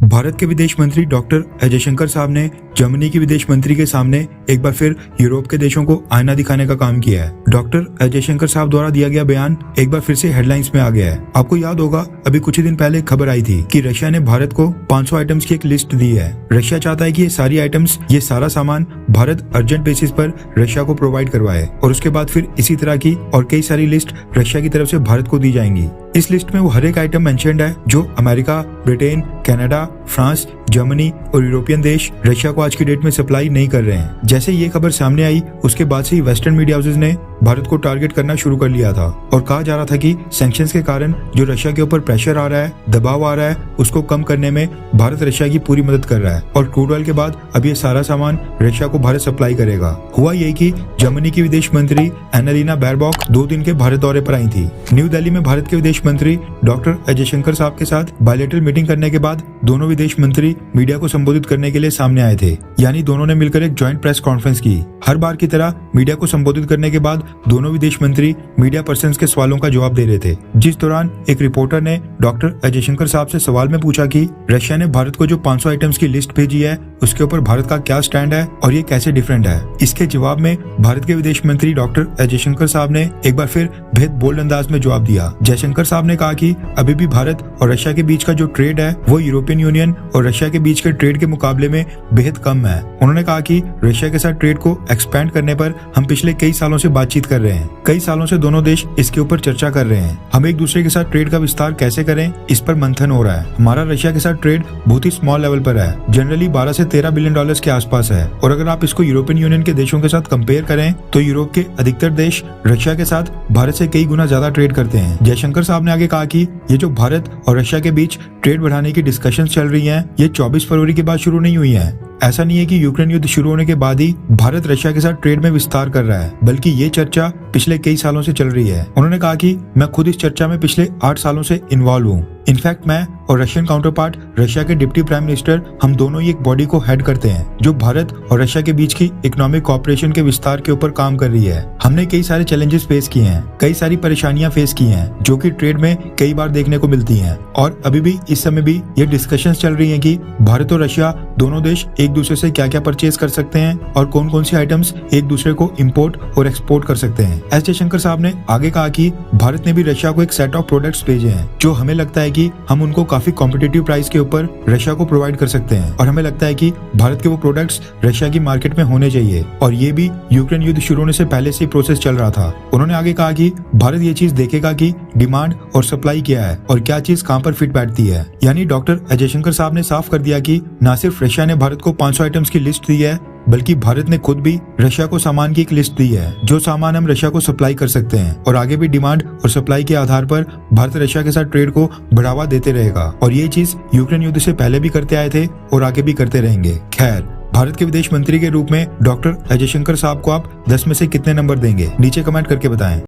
भारत के विदेश मंत्री डॉक्टर एस जयशंकर साहब ने जर्मनी के विदेश मंत्री के सामने एक बार फिर यूरोप के देशों को आईना दिखाने का काम किया है। डॉक्टर एस जयशंकर साहब द्वारा दिया गया बयान एक बार फिर से हेडलाइंस में आ गया है। आपको याद होगा अभी कुछ ही दिन पहले खबर आई थी कि रशिया ने भारत को 500 आइटम्स की एक लिस्ट दी है। रशिया चाहता है कि ये सारी आइटम्स, ये सारा सामान भारत अर्जेंट बेसिस पर रशिया को प्रोवाइड करवाए और उसके बाद फिर इसी तरह की और कई सारी लिस्ट रशिया की तरफ से भारत को दी जाएंगी। इस लिस्ट में वो हर एक आइटम मेंशन्ड है जो America, Britain, Canada, France, Germany और यूरोपियन देश रशिया को आज की डेट में सप्लाई नहीं कर रहे हैं। जैसे ये खबर सामने आई उसके बाद से ही वेस्टर्न मीडिया हाउसेस ने भारत को टारगेट करना शुरू कर लिया था और कहा जा रहा था कि सैंक्शंस के कारण जो रशिया के ऊपर प्रेशर आ रहा है, दबाव आ रहा है, उसको कम करने में भारत रशिया की पूरी मदद कर रहा है और क्रूड ऑयल के बाद अब ये सारा सामान रशिया को भारत सप्लाई करेगा। हुआ यही कि जर्मनी की विदेश मंत्री एनालिना बैरबॉक 2 दिन के भारत दौरे पर आई थी। न्यू दिल्ली में भारत के विदेश मंत्री डॉक्टर एस जयशंकर साहब के साथ बायलैटरल मीटिंग करने के बाद दोनों विदेश मंत्री मीडिया को संबोधित करने के लिए सामने आए थे, यानी दोनों ने मिलकर एक ज्वाइंट प्रेस कॉन्फ्रेंस की। हर बार की तरह मीडिया को संबोधित करने के बाद दोनों विदेश मंत्री मीडिया पर्सन्स के सवालों का जवाब दे रहे थे, जिस दौरान एक रिपोर्टर ने डॉक्टर एस जयशंकर साहब से सवाल में पूछा कि रशिया ने भारत को जो 500 आइटम्स की लिस्ट भेजी है उसके ऊपर भारत का क्या स्टैंड है और ये कैसे डिफरेंट है। इसके जवाब में भारत के विदेश मंत्री डॉक्टर एस जयशंकर साहब ने एक बार फिर बेहद बोल्ड अंदाज में जवाब दिया। जयशंकर साहब ने कहा कि अभी भी भारत और रशिया के बीच का जो ट्रेड है वो यूरोपियन यूनियन और रशिया के बीच के ट्रेड के मुकाबले में बेहद कम है। उन्होंने कहा कि रशिया के साथ ट्रेड को एक्सपैंड करने पर हम पिछले कई सालों से बातचीत कर रहे हैं। कई सालों से दोनों देश इसके ऊपर चर्चा कर रहे हैं। हम एक दूसरे के साथ ट्रेड का विस्तार कैसे करें, इस पर मंथन हो रहा है। हमारा रशिया के साथ ट्रेड बहुत ही स्मॉल लेवल पर है, जनरली 12 से 13 बिलियन डॉलर्स के आसपास है और अगर आप इसको यूरोपियन यूनियन के देशों के साथ कंपेयर करें तो यूरोप के अधिकतर देश रशिया के साथ भारत से कई गुना ज्यादा ट्रेड करते हैं। जयशंकर साहब ने आगे कहा कि ये जो भारत और रशिया के बीच ट्रेड बढ़ाने की डिस्कशंस चल रही हैं, ये 24 फरवरी के बाद शुरू नहीं हुई हैं। ऐसा नहीं है कि यूक्रेन युद्ध शुरू होने के बाद ही भारत रशिया के साथ ट्रेड में विस्तार कर रहा है, बल्कि ये चर्चा पिछले कई सालों से चल रही है। उन्होंने कहा कि मैं खुद इस चर्चा में पिछले 8 सालों से इन्वॉल्व हूँ। इनफैक्ट मैं और रशियन काउंटर पार्ट रशिया के डिप्टी प्राइम मिनिस्टर, हम दोनों ही एक बॉडी को हेड करते हैं जो भारत और रशिया के बीच की इकोनॉमिक कोऑपरेशन के विस्तार के ऊपर काम कर रही है। हमने कई सारे चैलेंजेस फेस किए हैं, कई सारी परेशानियां फेस की हैं जो कि ट्रेड में कई बार देखने को मिलती हैं और अभी भी इस समय भी ये डिस्कशंस चल रही हैं कि भारत और रशिया दोनों देश एक दूसरे से क्या क्या परचेज कर सकते हैं और कौन कौन सी आइटम्स एक दूसरे को इम्पोर्ट और एक्सपोर्ट कर सकते हैं। एस जयशंकर साहब ने आगे कहा कि भारत ने भी रशिया को एक सेट ऑफ प्रोडक्ट्स भेजे हैं जो हमें लगता है कि हम उनको काफी कॉम्पिटिटिव प्राइस के ऊपर रशिया को प्रोवाइड कर सकते हैं और हमें लगता है कि भारत के वो प्रोडक्ट्स रशिया की मार्केट में होने चाहिए और ये भी यूक्रेन युद्ध शुरू होने से पहले से प्रोसेस चल रहा था। उन्होंने आगे कहा कि भारत ये चीज देखेगा कि डिमांड और सप्लाई क्या है और क्या चीज कहां पर फिट बैठती है। यानी डॉक्टर एस जयशंकर साहब ने साफ कर दिया कि न सिर्फ रशिया ने भारत को 500 आइटम्स की लिस्ट दी है, बल्कि भारत ने खुद भी रशिया को सामान की एक लिस्ट दी है जो सामान हम रशिया को सप्लाई कर सकते हैं और आगे भी डिमांड और सप्लाई के आधार पर भारत रशिया के साथ ट्रेड को बढ़ावा देते रहेगा और ये चीज यूक्रेन युद्ध से पहले भी करते आए थे और आगे भी करते रहेंगे। खैर, भारत के विदेश मंत्री के रूप में डॉक्टर एस जयशंकर साहब को आप 10 में से कितने नंबर देंगे, नीचे कमेंट करके बताएं।